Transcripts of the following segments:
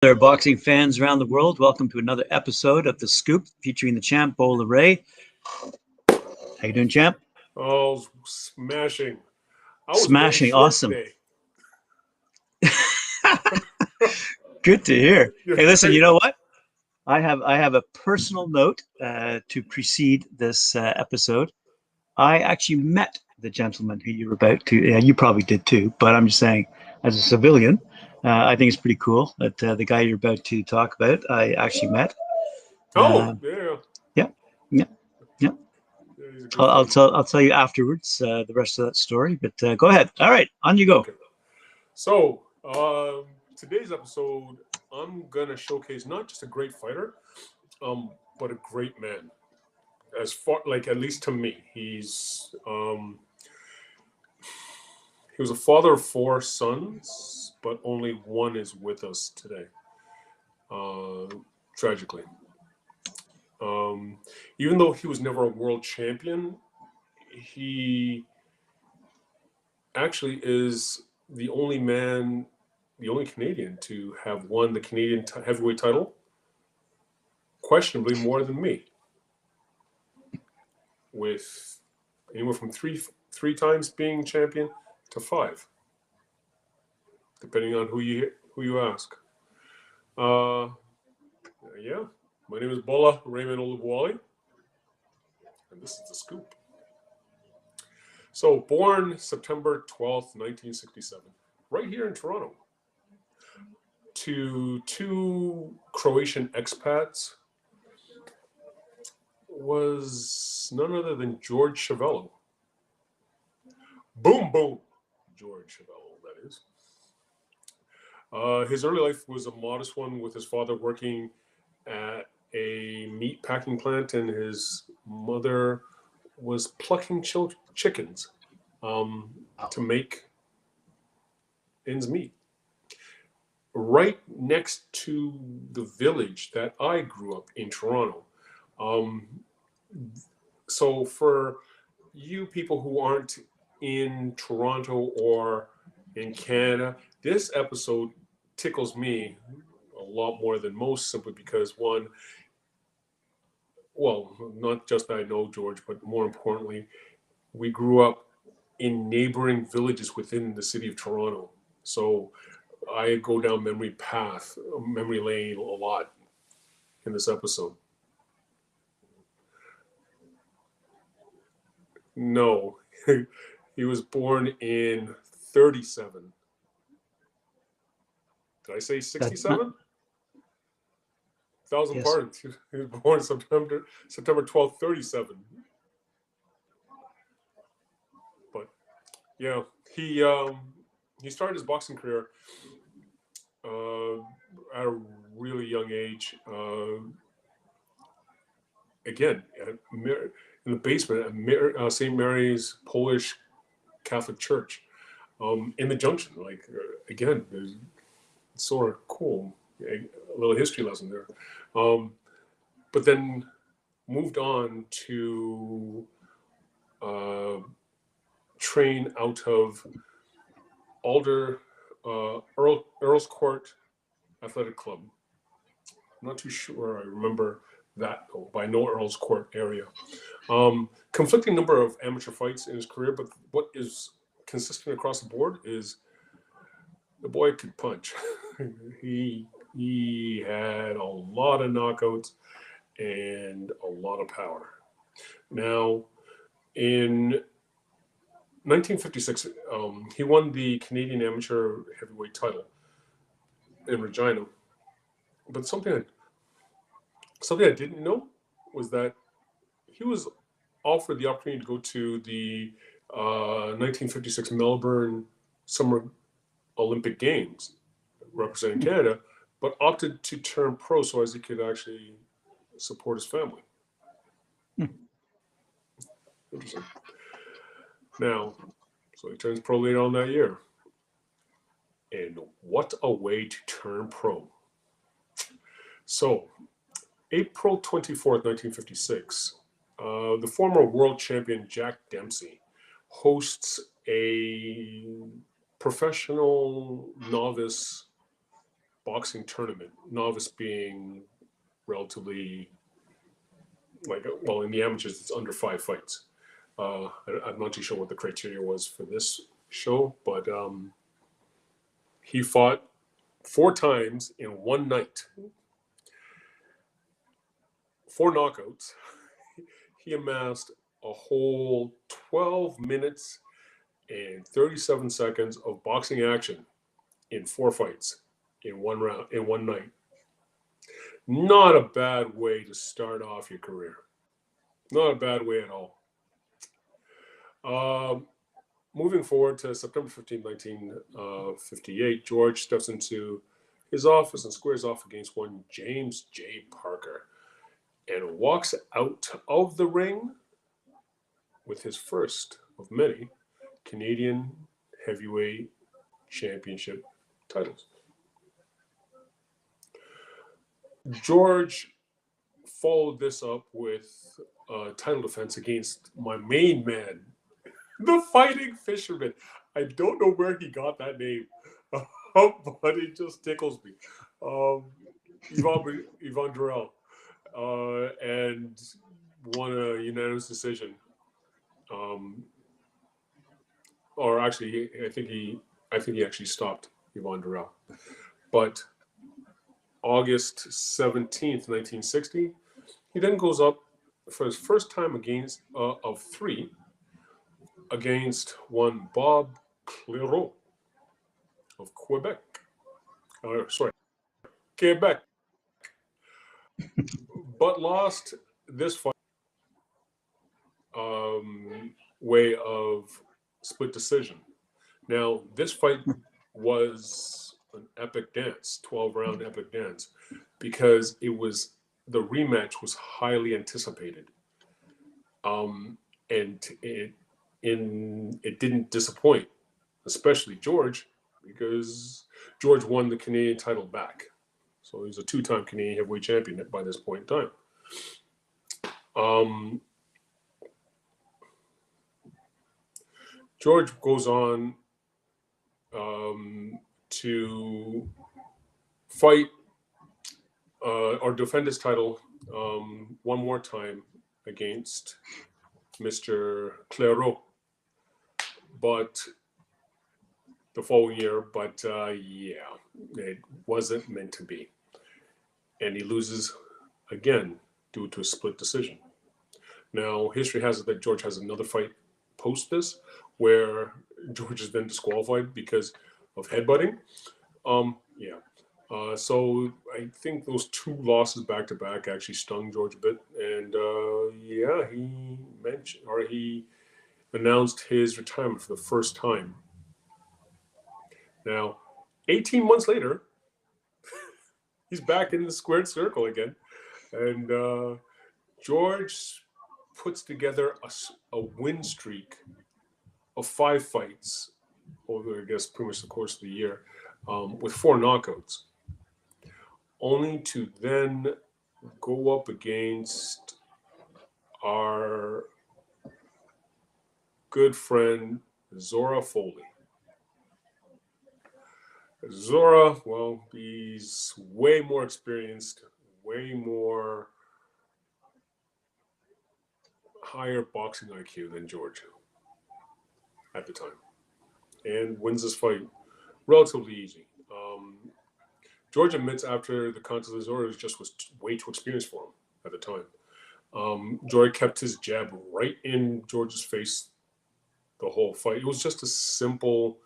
There, boxing fans around the world. Welcome to another episode of The Scoop featuring the champ, Bola Ray. How you doing, champ? Oh, smashing. I was wearing Smashing. shorts Awesome. today. Good to hear. You're Hey, listen, you right. know what? I have a personal note to precede this episode. I actually met the gentleman who you're about to. Yeah, you probably did too, but I'm just saying, as a civilian, I think it's pretty cool that the guy you're about to talk about, I actually met. Oh, Uh, yeah. yeah, yeah, yeah. Yeah, he's a good I'll friend. tell you afterwards the rest of that story. But go ahead. All right, on you go. Okay. So, today's episode, I'm going to showcase not just a great fighter, but a great man. As far, like, at least to me, he was a father of four sons, but only one is with us today, uh, tragically. Um, Even though he was never a world champion, he actually is the only man, the only Canadian to have won the Canadian heavyweight title, questionably more than me, with anywhere from three times being champion to five, depending on who you ask. Uh, yeah, my name is Bola Ray, and this is the scoop. So, born September 12th, 1967, right here in Toronto, to two Croatian expats was none other than George Chuvalo. Boom, boom, George Chuvalo, that is. His early life was a modest one, with his father working at a meat packing plant, and his mother was plucking chickens to make ends meet. Right next to the village that I grew up in, Toronto. Um, so for you people who aren't in Toronto or in Canada, this episode tickles me a lot more than most, simply because one, well, not just that I know George, but more importantly, we grew up in neighboring villages within the city of Toronto. So I go down memory lane a lot in this episode. No, he was born in 37. Did I say That's not. 67? Thousand Yes. pardons. He was born September 12th, 37. But yeah, he started his boxing career uh, at a really young age. Again, in the basement at St. Mary's Polish Catholic Church in the Junction. Like again, it's sort of cool. A little history lesson there. Um, but then moved on to uh, train out of Earl's Court Athletic Club. I'm not too sure I remember that, though, but I know Earl's Court area. Conflicting number of amateur fights in his career, but what is consistent across the board is the boy could punch. he had a lot of knockouts and a lot of power. Now, in 1956, he won the Canadian Amateur Heavyweight title in Regina. But something I didn't know was that he was offered the opportunity to go to the 1956 Melbourne Summer Olympic Games representing Canada, but opted to turn pro so as he could actually support his family. Interesting. Now, so he turns pro later on that year. And what a way to turn pro. So, April 24th, 1956, the former world champion Jack Dempsey hosts a professional novice boxing tournament. Novice being relatively well, in the amateurs, it's under 5 fights. I'm not too sure what the criteria was for this show, but he fought 4 times in one night. 4 knockouts. He amassed a whole 12 minutes and 37 seconds of boxing action in 4 fights in one round, in one night. Not a bad way to start off your career. Not a bad way at all. Moving forward to September 15, 1958, George steps into his office and squares off against one James J. Parker and walks out of the ring with his first of many Canadian heavyweight championship titles. George followed this up with a title defense against my main man, the Fighting Fisherman. I don't know where he got that name, but it just tickles me. Yvon Durrell, and won a unanimous decision. Or actually, I think he actually stopped Yvon Durrell. But August 17th, 1960, he then goes up for his first time against of 3 against one Bob Clairot of Quebec. Quebec. But lost this fight way of split decision. Now, this fight was an epic dance, 12-round epic dance, because the rematch was highly anticipated. And it didn't disappoint, especially George, because George won the Canadian title back. So he's a 2-time Canadian heavyweight champion by this point in time. George goes on to fight or defend his title one more time against Mr. Clairot, but the following year, it wasn't meant to be. And he loses again due to a split decision. Now, history has it that George has another fight post this, where George has been disqualified because of headbutting. So I think those 2 losses back to back actually stung George a bit, and he announced his retirement for the first time. Now, 18 months later, he's back in the squared circle again, and George puts together a win streak of 5 fights over, I guess, pretty much the course of the year, with 4 knockouts, only to then go up against our good friend Zora Foley. Zora, well, he's way more experienced, way more higher boxing IQ than George at the time, and wins this fight relatively easy. George admits after the contest that Zora was way too experienced for him at the time. George kept his jab right in George's face the whole fight. It was just a simple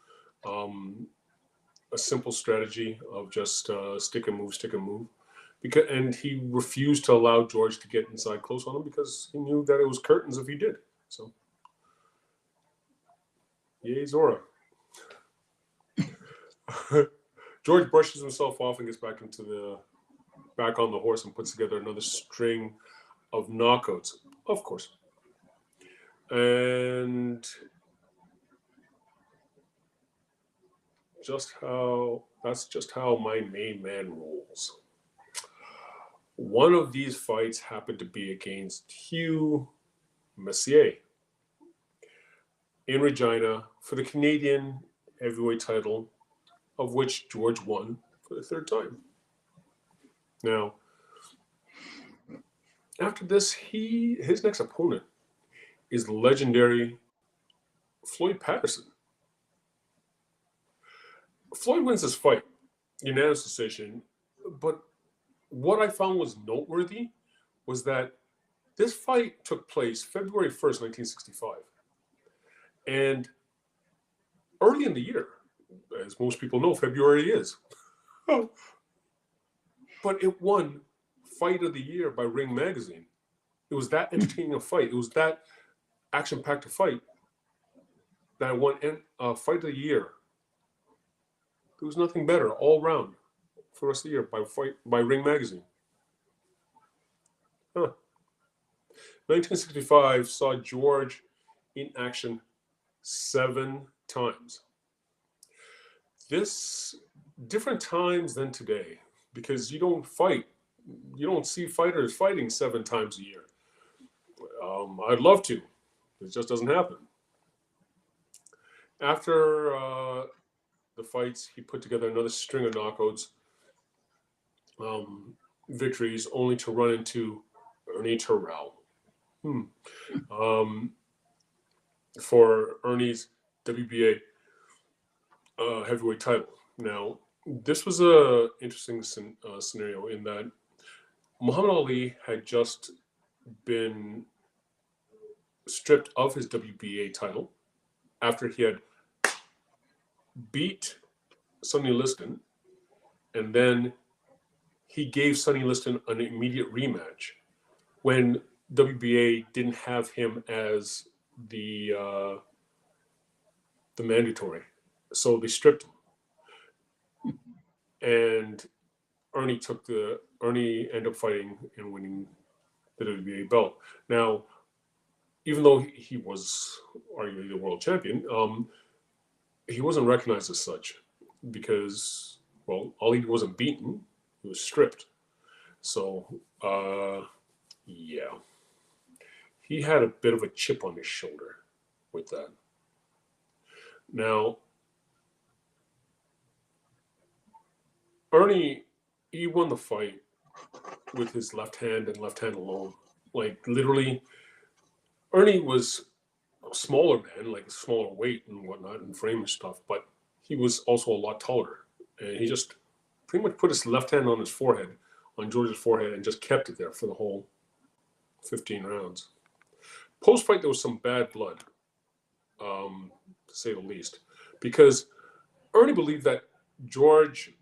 strategy of just stick and move. And he refused to allow George to get inside close on him because he knew that it was curtains if he did. So, yay, Zora. George brushes himself off and gets back on the horse and puts together another string of knockouts, of course. And that's just how my main man rolls. One of these fights happened to be against Hugh Messier in Regina for the Canadian heavyweight title, of which George won for the third time. Now, after this, his next opponent is the legendary Floyd Patterson. Floyd wins this fight, unanimous decision, but what I found was noteworthy was that this fight took place February 1st, 1965. And early in the year, as most people know, February is. But it won Fight of the Year by Ring Magazine. It was that entertaining a fight. It was that action-packed a fight that I won Fight of the Year. There was nothing better all round for the rest of the year by Ring Magazine. 1965 saw George in action 7 times. This different times than today, because you don't see fighters fighting 7 times a year. I'd love to. It just doesn't happen. After the fights, he put together another string of knockouts, victories, only to run into Ernie Terrell for Ernie's WBA heavyweight title. Now, this was a interesting scenario in that Muhammad Ali had just been stripped of his WBA title after he had beat Sonny Liston, and then he gave Sonny Liston an immediate rematch when WBA didn't have him as the mandatory, so they stripped him, and Ernie ended up fighting and winning the WBA belt. Now, even though he was arguably the world champion, he wasn't recognized as such because, well, Ali wasn't beaten, he was stripped. So, yeah. He had a bit of a chip on his shoulder with that. Now, Ernie, he won the fight with his left hand and left hand alone. Like, literally, Ernie was a smaller man, like smaller weight and whatnot, and frame and stuff, but he was also a lot taller. And he just pretty much put his left hand on his forehead, on George's forehead, and just kept it there for the whole 15 rounds. Post-fight, there was some bad blood, to say the least, because Ernie believed that George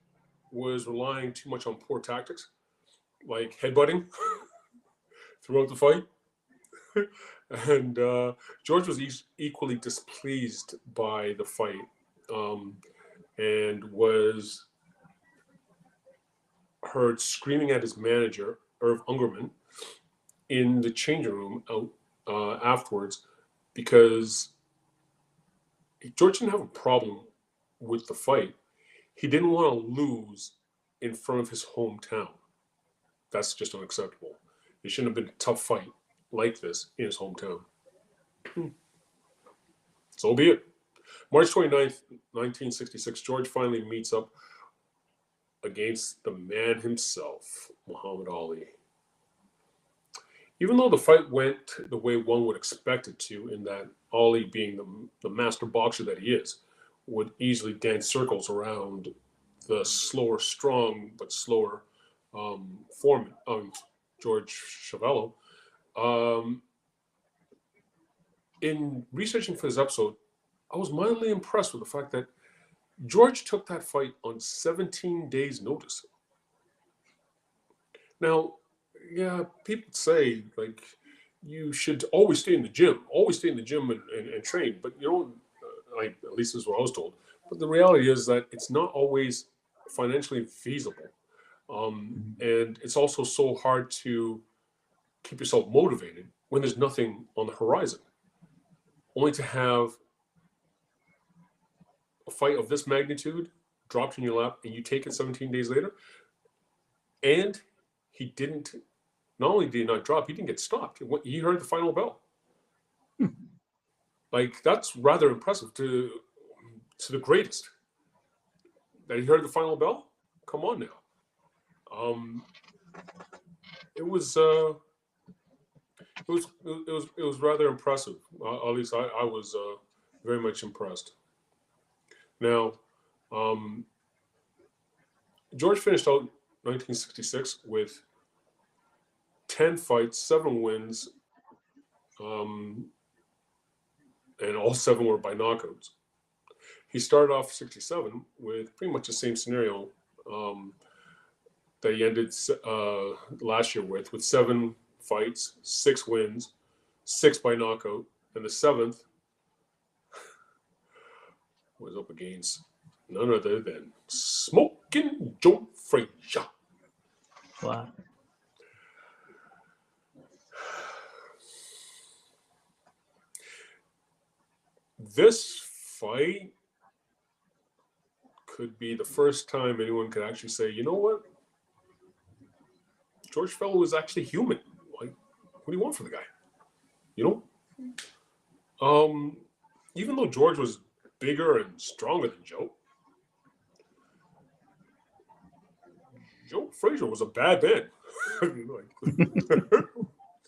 was relying too much on poor tactics, like headbutting throughout the fight. And George was equally displeased by the fight and was heard screaming at his manager, Irv Ungerman, in the changing room afterwards, because George didn't have a problem with the fight. He didn't want to lose in front of his hometown. That's just unacceptable. It shouldn't have been a tough fight like this in his hometown. So be it. March 29th, 1966, George finally meets up against the man himself, Muhammad Ali. Even though the fight went the way one would expect it to, in that Ali, being the master boxer that he is, would easily dance circles around the strong but slower foreman, George Chuvalo. In researching for this episode, I was mildly impressed with the fact that George took that fight on 17 days' notice. Now, yeah, people say, like, you should always stay in the gym and train, but you don't, like, at least this is what I was told. But the reality is that it's not always financially feasible. And it's also so hard to keep yourself motivated when there's nothing on the horizon. Only to have a fight of this magnitude dropped in your lap and you take it 17 days later. And he didn't, not only did he not drop, he didn't get stopped. He heard the final bell. Like, that's rather impressive to the greatest. That he heard the final bell? come on now. It was it was rather impressive. At least I was very much impressed. Now, George finished out 1966 with 10 fights, 7 wins, and all 7 were by knockouts. He started off 67 with pretty much the same scenario that he ended last year with 7 fights, 6 wins, 6 by knockout, and the 7th was up against none other than Smoking Joe Frazier. Wow. This fight could be the first time anyone could actually say, you know what? George Chuvalo was actually human. Like, what do you want from the guy? You know? Even though George was bigger and stronger than Joe Frazier was a bad man.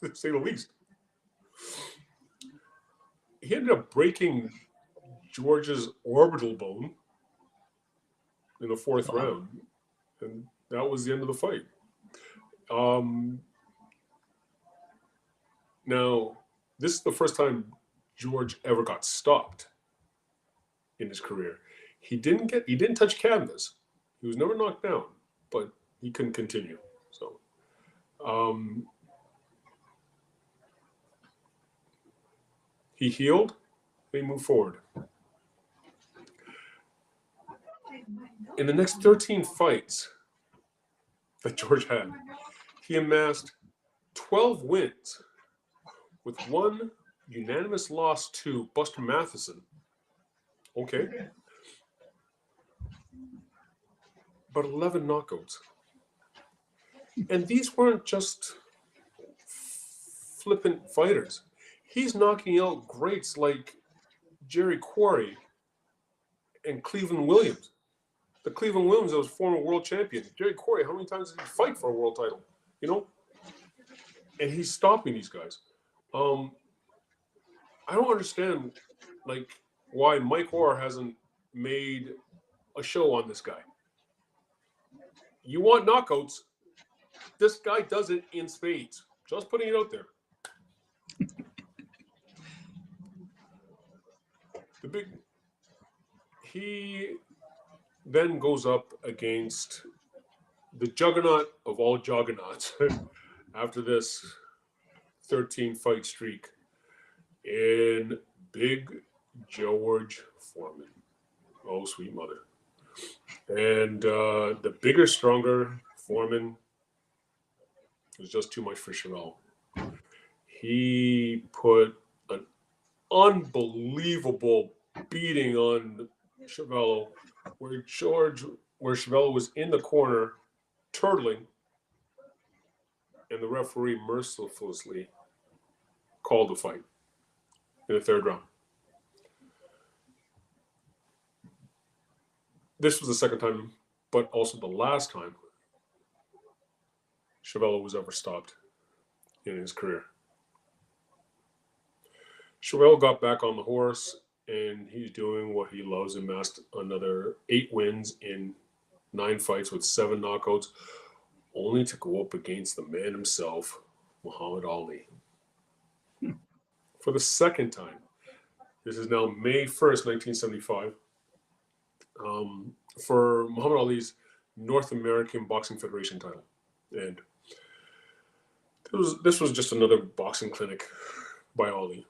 To say the least. He ended up breaking George's orbital bone in the 4th round, and that was the end of the fight. Now, this is the first time George ever got stopped in his career. He didn't touch canvas. He was never knocked down, but he couldn't continue. So, he healed. He moved forward. In the next 13 fights that George had, he amassed 12 wins with 1 unanimous loss to Buster Matheson. Okay. But 11 knockouts. And these weren't just flippant fighters. He's knocking out greats like Jerry Quarry and Cleveland Williams. The Cleveland Williams that was former world champion. Jerry Quarry, how many times did he fight for a world title? You know? And he's stopping these guys. I don't understand, like, why Mike Orr hasn't made a show on this guy. You want knockouts? This guy does it in spades. Just putting it out there. He then goes up against the juggernaut of all juggernauts after this 13 fight streak in Big George Foreman. Oh, sweet mother. And the bigger, stronger Foreman was just too much for Chuvalo. He put an unbelievable beating on Chuvalo, where Chuvalo was in the corner, turtling, and the referee mercilessly called the fight in the 3rd round. This was the 2nd time, but also the last time Chuvalo was ever stopped in his career. Chuvalo got back on the horse, and he's doing what he loves, amassed another 8 wins in 9 fights with 7 knockouts, only to go up against the man himself, Muhammad Ali. For the 2nd time. This is now May 1st, 1975. For Muhammad Ali's North American Boxing Federation title. And this was just another boxing clinic by Ali.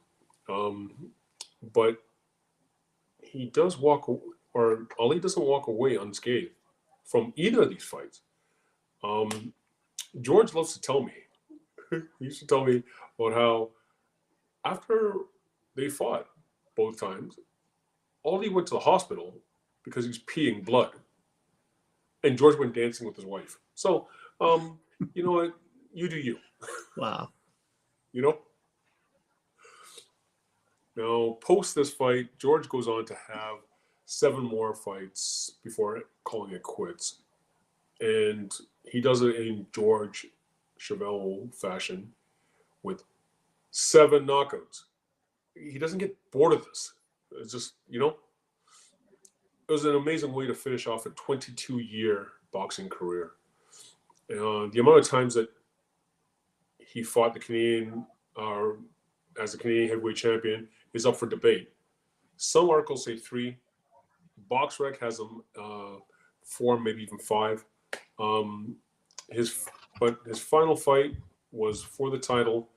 But he does Ali doesn't walk away unscathed from either of these fights. George loves to tell me, he used to tell me about how after they fought both times, Ali went to the hospital because he was peeing blood. And George went dancing with his wife. So, you know what? You do you. Wow. You know? Now, post this fight, George goes on to have 7 more fights before calling it quits. And he does it in George Chuvalo fashion with 7 knockouts. He doesn't get bored of this. It's just, it was an amazing way to finish off a 22-year boxing career. The amount of times that he fought the Canadian, as the Canadian heavyweight champion, is up for debate. Some articles say 3. BoxRec has them 4, maybe even 5. His final fight was for the title,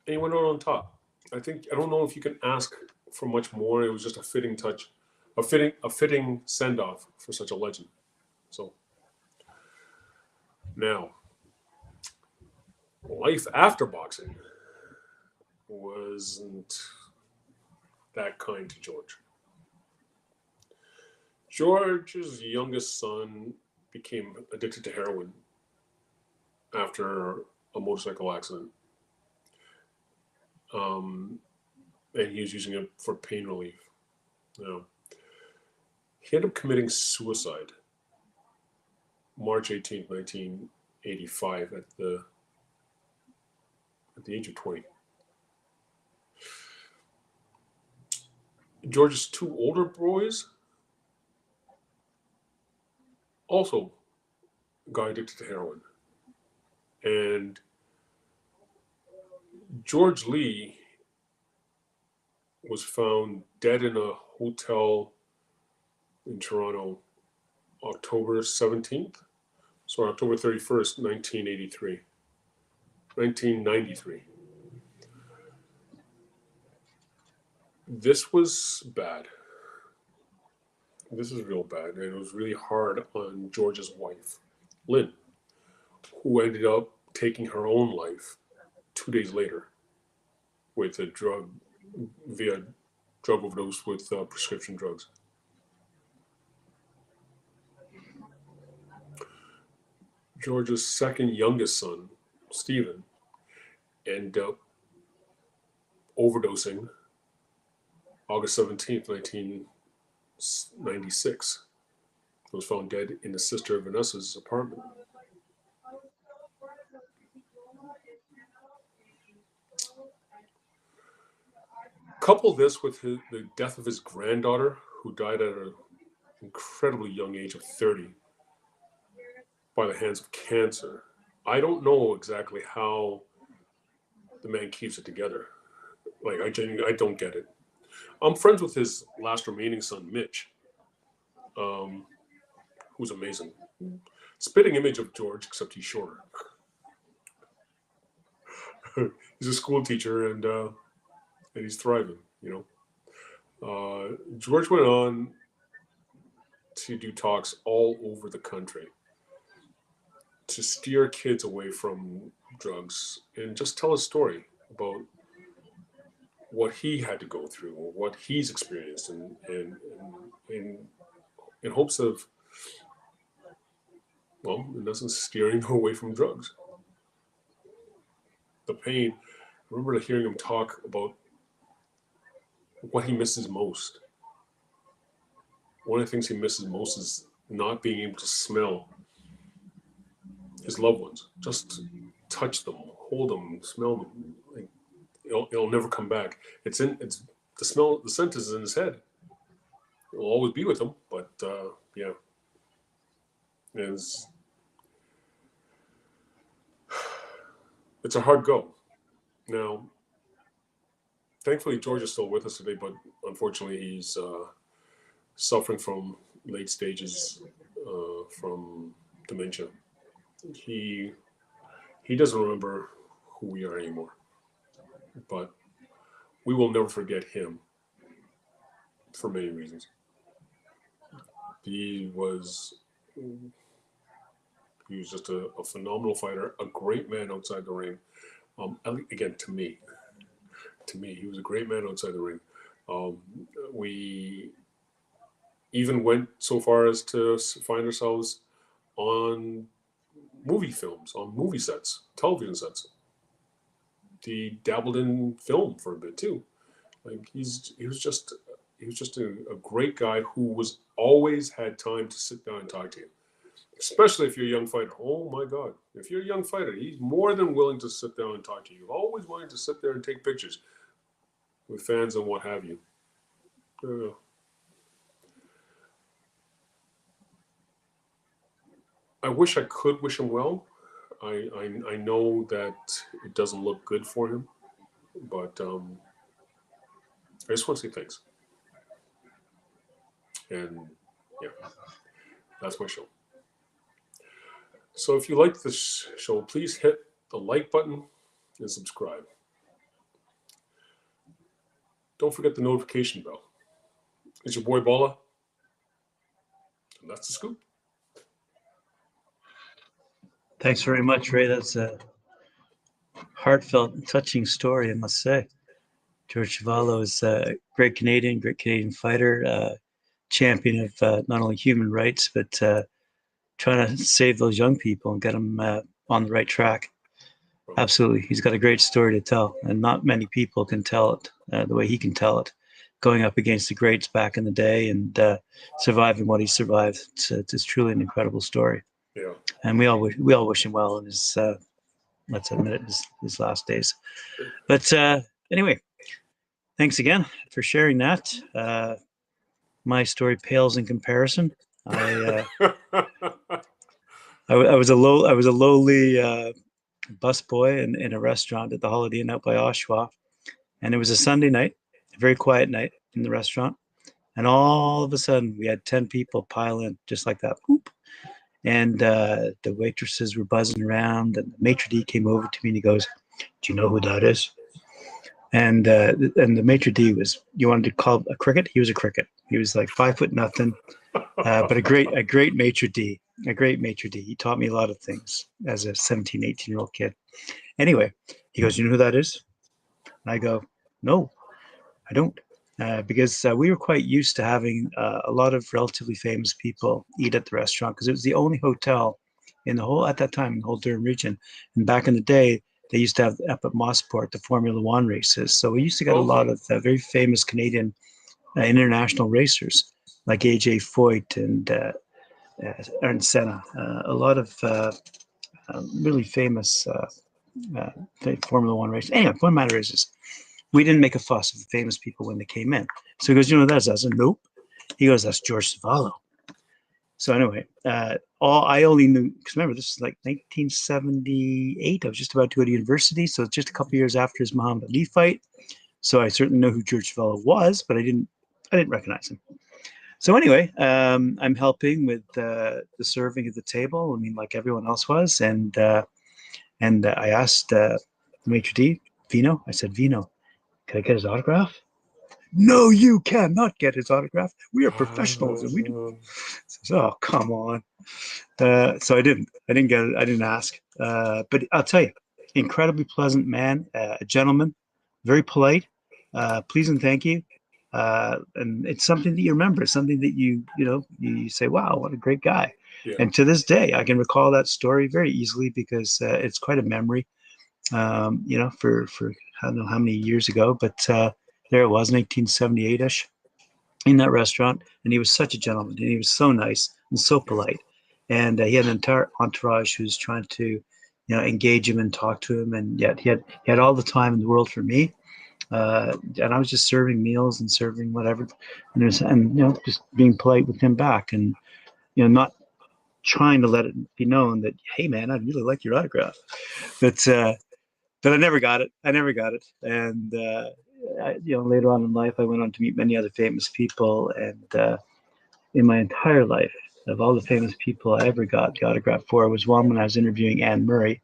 and he went out on top. I don't know if you can ask for much more. It was just a fitting touch, a fitting send off for such a legend. So now, life after boxing wasn't that kind to George. George's youngest son became addicted to heroin after a motorcycle accident. And he was using it for pain relief. Now, he ended up committing suicide March 18th, 1985 at the age of 20. George's 2 older boys also got addicted to heroin. And George Lee was found dead in a hotel in Toronto October 17th. So October 31st, 1993. This was bad. This is real bad. And it was really hard on George's wife, Lynn, who ended up taking her own life 2 days later with a drug overdose with prescription drugs. George's second youngest son, Stephen, ended up overdosing August 17th, 1996. He was found dead in his sister Vanessa's apartment. Couple this with the death of his granddaughter, who died at an incredibly young age of 30 by the hands of cancer. I don't know exactly how the man keeps it together. Like, I don't get it. I'm friends with his last remaining son, Mitch, who's amazing. Spitting image of George, except he's shorter. He's a school teacher, and he's thriving, George went on to do talks all over the country to steer kids away from drugs and just tell a story about what he had to go through, or what he's experienced, and in hopes of, well, in essence, steering them away from drugs. The pain. I remember hearing him talk about what he misses most. One of the things he misses most is not being able to smell his loved ones. Just touch them, hold them, smell them. Like, it'll never come back. It's the smell. The scent is in his head. It'll always be with him, but yeah, it's a hard go. Now, thankfully, George is still with us today, but unfortunately, he's suffering from late stages from dementia. He doesn't remember who we are anymore, but we will never forget him for many reasons. He was just a phenomenal fighter, a great man outside the ring. Again, to me, he was a great man outside the ring. We even went so far as to find ourselves on movie films, on movie sets, television sets. He dabbled in film for a bit too. Like, he was just a great guy who was always had time to sit down and talk to you. especially if you're a young fighter. Oh my God. If you're a young fighter, he's more than willing to sit down and talk to you. Always willing to sit there and take pictures with fans and what have you. I wish I could wish him well. I know that it doesn't look good for him, but I just want to say thanks. And yeah, that's my show. So if you like this show, please hit the like button and subscribe. Don't forget the notification bell. It's your boy Bola, and that's the scoop. Thanks very much, Ray. That's a heartfelt and touching story, I must say. George Chuvalo is a great Canadian fighter, champion of not only human rights, but trying to save those young people and get them on the right track. Absolutely. He's got a great story to tell, and not many people can tell it the way he can tell it, going up against the greats back in the day and surviving what he survived. It's truly an incredible story. Yeah. And we all wish him well in his, let's admit it, his last days. But anyway, thanks again for sharing that. My story pales in comparison. I was a lowly busboy in a restaurant at the Holiday Inn out by Oshawa, and it was a Sunday night, a very quiet night in the restaurant, and all of a sudden we had 10 people pile in just like that. Boop. And the waitresses were buzzing around, and the maitre d' came over to me and he goes, "Do you know who that is?" And the maitre d' was, you wanted to call a cricket? He was a cricket. He was like 5'0", but a great maitre d'. A great maitre d'. He taught me a lot of things as a 17, 18-year-old kid. Anyway, he goes, "You know who that is?" And I go, "No, I don't." Because we were quite used to having a lot of relatively famous people eat at the restaurant because it was the only hotel in the whole, at that time, in the whole Durham region. And back in the day, they used to have up at Mosport the Formula One races. So we used to get a lot of very famous Canadian international racers like AJ Foyt and Ernst Senna, a lot of really famous Formula One races. Anyway, one matter is we didn't make a fuss of the famous people when they came in. So he goes, "You know who that is?" I said, "Nope." He goes, "That's George Chuvalo." So anyway, all I only knew, because remember, this is like 1978. I was just about to go to university, so just a couple of years after his Muhammad Ali fight. So I certainly know who George Chuvalo was, but I didn't recognize him. So anyway, I'm helping with the serving at the table. I mean, like everyone else was, and I asked the maitre d', Vino. I said, "Vino, can I get his autograph?" "No, you cannot get his autograph. We are professionals." And we do. Says, "Oh, come on." So I didn't get it. I didn't ask. But I'll tell you, incredibly pleasant man, a gentleman, very polite, please and thank you. And it's something that you remember, something that you say, "Wow, what a great guy." Yeah. And to this day, I can recall that story very easily because it's quite a memory, for I don't know how many years ago, but there it was, 1978-ish, in that restaurant. And he was such a gentleman, and he was so nice and so polite. And he had an entire entourage who was trying to, engage him and talk to him. And yet he had all the time in the world for me. And I was just serving meals and serving whatever, and just being polite with him back, and not trying to let it be known that, "Hey man, I'd really like your autograph," but I never got it. And later on in life, I went on to meet many other famous people, and in my entire life, of all the famous people I ever got the autograph for, was one when I was interviewing Anne Murray.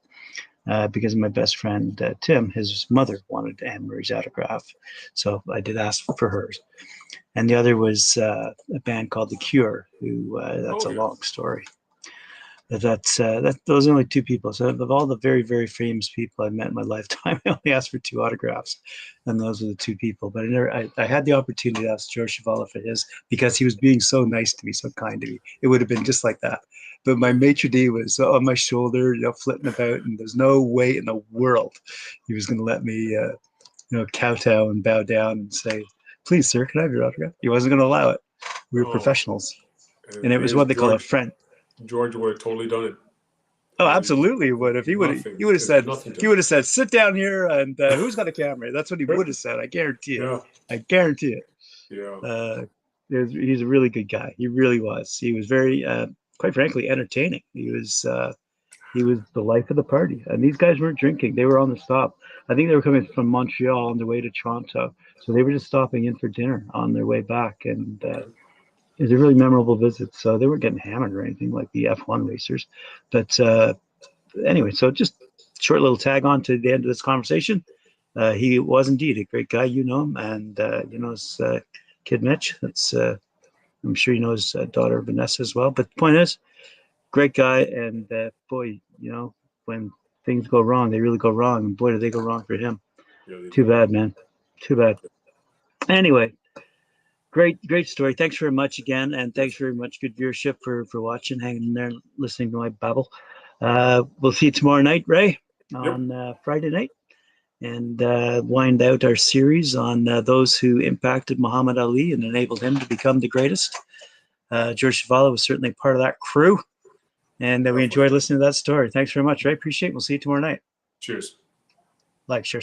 Because my best friend, Tim, his mother wanted Anne Murray's autograph. So I did ask for hers. And the other was a band called The Cure, who, that's a long story. But those are only two people. So of all the very, very famous people I met in my lifetime, I only asked for 2 autographs, and those were the 2 people. But I had the opportunity to ask George Chuvalo for his because he was being so nice to me, so kind to me. It would have been just like that. But my maitre d' was on my shoulder, flitting about, and there's no way in the world he was going to let me, kowtow and bow down and say, "Please, sir, can I have your autograph?" He wasn't going to allow it. We were professionals, and it was what they call a friend. George would have totally done it. Oh, absolutely, he would. If he would have said, sit down here, and who's got a camera? That's what he would have said. I guarantee it. Yeah. I guarantee it. Yeah. He's a really good guy. He really was. He was very, quite frankly, entertaining. He was the life of the party. And these guys weren't drinking. They were on the stop. I think they were coming from Montreal on their way to Toronto. So they were just stopping in for dinner on their way back. And it was a really memorable visit. So they weren't getting hammered or anything like the F1 racers. But anyway, so just short little tag on to the end of this conversation. He was indeed a great guy. You know him. And you know his kid Mitch. That's I'm sure you know his daughter Vanessa as well. But the point is, great guy, and boy, you know, when things go wrong, they really go wrong, and boy, did they go wrong for him. Yeah, too bad, man. Too bad. Anyway, great story. Thanks very much again, and thanks very much. Good viewership for watching, hanging in there, listening to my babble. We'll see you tomorrow night, Ray, on Friday night, and wind out our series on those who impacted Muhammad Ali and enabled him to become the greatest. George Chuvalo was certainly part of that crew. And we enjoyed listening to that story. Thanks very much, Ray. Appreciate it. We'll see you tomorrow night. Cheers. Like, share.